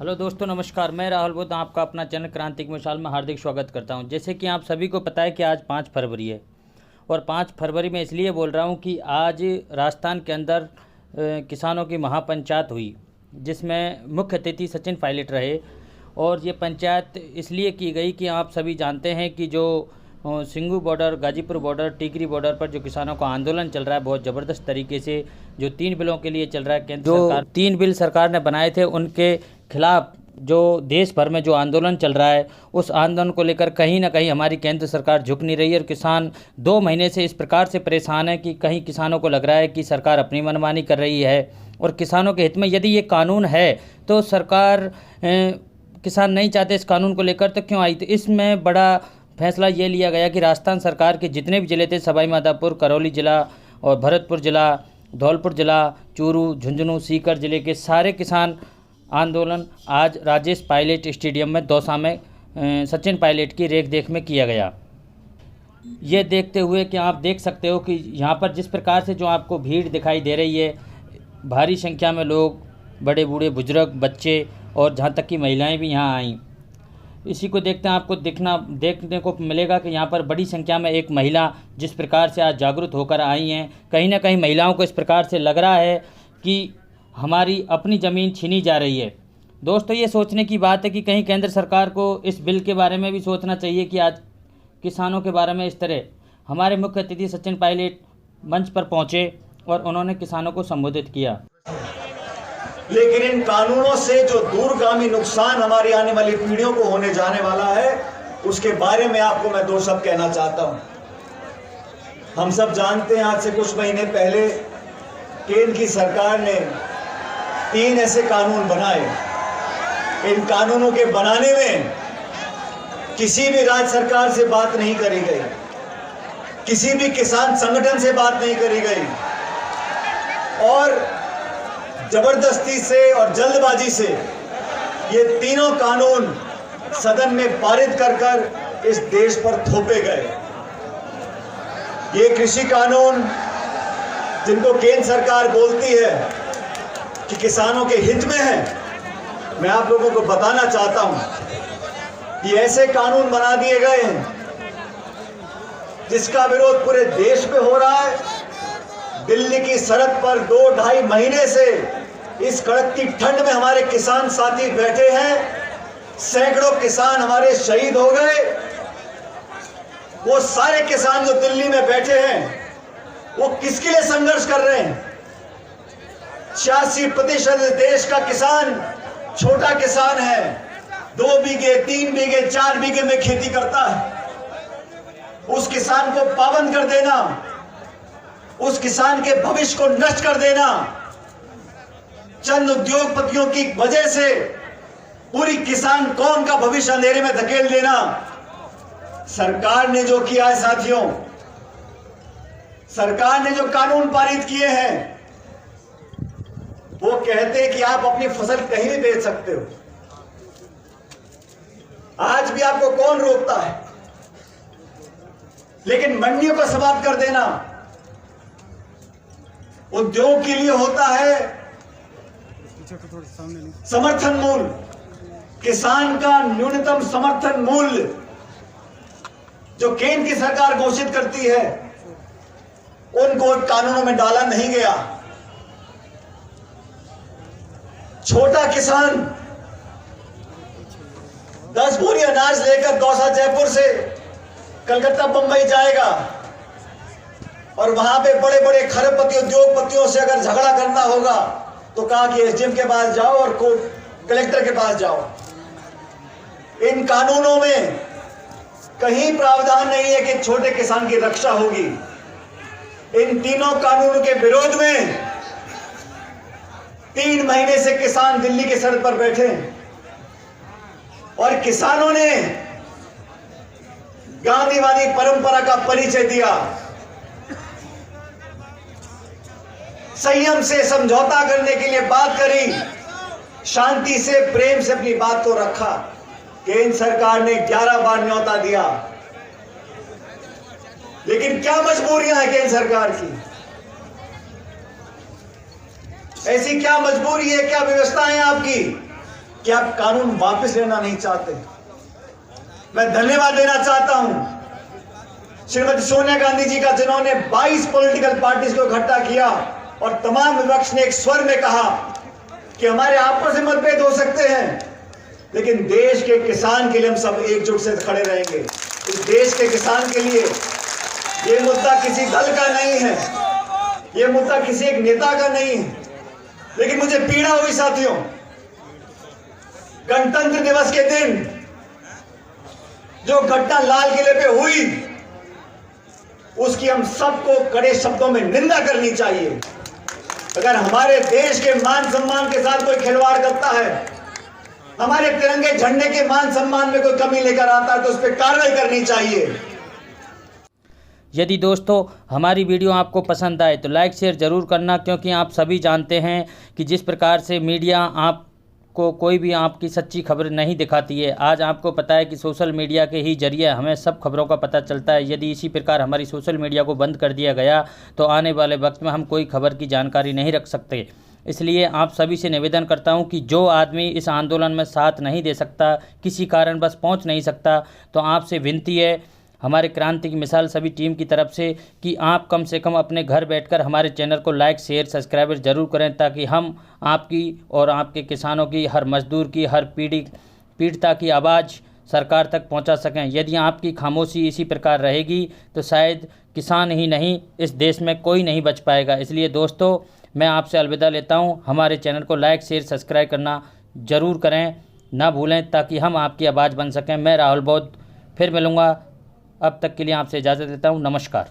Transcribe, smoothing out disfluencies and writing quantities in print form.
Hello दोस्तों, नमस्कार। मैं राहुल बुद्ध आपका अपना चैनल क्रांतिक मिसाल में हार्दिक स्वागत करता हूं। जैसे कि आप सभी को पता है कि आज 5 फरवरी है और 5 फरवरी में इसलिए बोल रहा हूं कि आज राजस्थान के अंदर किसानों की महापंचायत हुई, जिसमें मुख्य अतिथि सचिन पायलट रहे। और ये पंचायत इसलिए की गई कि आप सभी जानते हैं कि जो सिंगू बॉर्डर, गाजीपुर बॉर्डर, टिकरी बॉर्डर पर जो किसानों का आंदोलन चल रहा है बहुत ज़बरदस्त तरीके से, जो 3 बिलों के लिए चल रहा है, केंद्र सरकार 3 बिल सरकार ने बनाए थे, उनके खिलाफ जो देश भर में जो आंदोलन चल रहा है, उस आंदोलन को लेकर कहीं ना कहीं हमारी केंद्र सरकार झुक नहीं रही है। और किसान 2 महीने से इस प्रकार से परेशान है कि कहीं किसानों को लग रहा है कि सरकार अपनी मनमानी कर रही है। और किसानों के हित में यदि ये कानून है तो सरकार, किसान नहीं चाहते इस कानून को लेकर तो क्यों आई। तो इसमें बड़ा फैसला ये लिया गया कि राजस्थान सरकार के जितने भी ज़िले थे, सवाई माधोपुर, करौली ज़िला और भरतपुर ज़िला, धौलपुर ज़िला, चूरू, झुंझुनू, सीकर ज़िले के सारे किसान आंदोलन आज राजेश पायलट स्टेडियम में दौसा में सचिन पायलट की रेख देख में किया गया। ये देखते हुए कि आप देख सकते हो कि यहाँ पर जिस प्रकार से जो आपको भीड़ दिखाई दे रही है, भारी संख्या में लोग, बड़े बूढ़े, बुजुर्ग, बच्चे और जहाँ तक कि महिलाएं भी यहाँ आईं। इसी को देखते हैं आपको देखने को मिलेगा कि यहाँ पर बड़ी संख्या में एक महिला जिस प्रकार से आज जागरूक होकर आई हैं, कहीं ना कहीं महिलाओं को इस प्रकार से लग रहा है कि हमारी अपनी ज़मीन छीनी जा रही है। दोस्तों, ये सोचने की बात है कि कहीं केंद्र सरकार को इस बिल के बारे में भी सोचना चाहिए कि आज किसानों के बारे में इस तरह हमारे मुख्य अतिथि सचिन पायलट मंच पर पहुंचे और उन्होंने किसानों को संबोधित किया। लेकिन इन कानूनों से जो दूरगामी नुकसान हमारी आने वाली पीढ़ियों को होने जाने वाला है, उसके बारे में आपको मैं 2 शब्द कहना चाहता हूं। हम सब जानते हैं, आज से कुछ महीने पहले केंद्र की सरकार ने 3 ऐसे कानून बनाए। इन कानूनों के बनाने में किसी भी राज्य सरकार से बात नहीं करी गई, किसी भी किसान संगठन से बात नहीं करी गई और जबरदस्ती से और जल्दबाजी से ये तीनों कानून सदन में पारित कर इस देश पर थोपे गए। ये कृषि कानून, जिनको केंद्र सरकार बोलती है कि किसानों के हित में है, मैं आप लोगों को बताना चाहता हूं कि ऐसे कानून बना दिए गए हैं जिसका विरोध पूरे देश में हो रहा है। दिल्ली की सड़क पर 2-2.5 महीने से इस कड़कती ठंड में हमारे किसान साथी बैठे हैं। सैकड़ों किसान हमारे शहीद हो गए। वो सारे किसान जो दिल्ली में बैठे हैं, वो किसके लिए संघर्ष कर रहे हैं? 86% देश का किसान छोटा किसान है। 2 बीघे, 3 बीघे, 4 बीघे में खेती करता है। उस किसान को पाबंद कर देना, उस किसान के भविष्य को नष्ट कर देना, चंद उद्योगपतियों की वजह से पूरी किसान कौम का भविष्य अंधेरे में धकेल देना, सरकार ने जो किया है साथियों, सरकार ने जो कानून पारित किए हैं, वो कहते हैं कि आप अपनी फसल कहीं भी बेच सकते हो। आज भी आपको कौन रोकता है? लेकिन मंडियों को समाप्त कर देना उद्योग के लिए होता है समर्थन मूल्य, किसान का न्यूनतम समर्थन मूल्य जो केंद्र की सरकार घोषित करती है, उनको कानूनों में डाला नहीं गया। छोटा किसान 10 बोरी अनाज लेकर दौसा, जयपुर से कलकत्ता, बंबई जाएगा और वहां पे बड़े बड़े खरबपति उद्योगपतियों से अगर झगड़ा करना होगा तो कहा कि एसडीएम के पास जाओ और कलेक्टर के पास जाओ। इन कानूनों में कहीं प्रावधान नहीं है कि छोटे किसान की रक्षा होगी। इन तीनों कानूनों के विरोध में 3 महीने से किसान दिल्ली की सड़क पर बैठे और किसानों ने गांधीवादी परंपरा का परिचय दिया, संयम से समझौता करने के लिए बात करी, शांति से, प्रेम से अपनी बात को रखा। केंद्र सरकार ने 11 बार न्योता दिया, लेकिन क्या मजबूरियां हैं केंद्र सरकार की? ऐसी क्या मजबूरी है, क्या व्यवस्था है आपकी कि आप कानून वापस लेना नहीं चाहते। मैं धन्यवाद देना चाहता हूं श्रीमती सोनिया गांधी जी का, जिन्होंने 22 पॉलिटिकल पार्टीज को इकट्ठा किया और तमाम विपक्ष ने एक स्वर में कहा कि हमारे आपस में मतभेद हो सकते हैं, लेकिन देश के किसान के लिए हम सब एकजुट से खड़े रहेंगे। इस देश के किसान के लिए ये मुद्दा किसी दल का नहीं है, ये मुद्दा किसी एक नेता का नहीं है। लेकिन मुझे पीड़ा हुई साथियों, गणतंत्र दिवस के दिन जो घटना लाल किले पे हुई, उसकी हम सबको कड़े शब्दों में निंदा करनी चाहिए। अगर हमारे देश के मान सम्मान के साथ कोई खिलवाड़ करता है, हमारे तिरंगे झंडे के मान सम्मान में कोई कमी लेकर आता है, तो उस पर कार्रवाई करनी चाहिए। यदि दोस्तों हमारी वीडियो आपको पसंद आए तो लाइक शेयर ज़रूर करना, क्योंकि आप सभी जानते हैं कि जिस प्रकार से मीडिया आपको कोई भी आपकी सच्ची खबर नहीं दिखाती है। आज आपको पता है कि सोशल मीडिया के ही जरिए हमें सब खबरों का पता चलता है। यदि इसी प्रकार हमारी सोशल मीडिया को बंद कर दिया गया तो आने वाले वक्त में हम कोई खबर की जानकारी नहीं रख सकते। इसलिए आप सभी से निवेदन करता हूं कि जो आदमी इस आंदोलन में साथ नहीं दे सकता, किसी कारणवश पहुंच नहीं सकता, तो आपसे विनती है हमारे क्रांति की मिसाल सभी टीम की तरफ से कि आप कम से कम अपने घर बैठकर हमारे चैनल को लाइक शेयर सब्सक्राइब ज़रूर करें, ताकि हम आपकी और आपके किसानों की, हर मजदूर की, हर पीड़िता की आवाज़ सरकार तक पहुंचा सकें। यदि आपकी खामोशी इसी प्रकार रहेगी तो शायद किसान ही नहीं, इस देश में कोई नहीं बच पाएगा। इसलिए दोस्तों मैं आपसे अलविदा लेता हूं। हमारे चैनल को लाइक शेयर सब्सक्राइब करना ज़रूर करें, ना भूलें, ताकि हम आपकी आवाज़ बन सकें। मैं राहुल बौद्ध फिर मिलूँगा, अब तक के लिए आपसे इजाज़त देता हूँ। नमस्कार।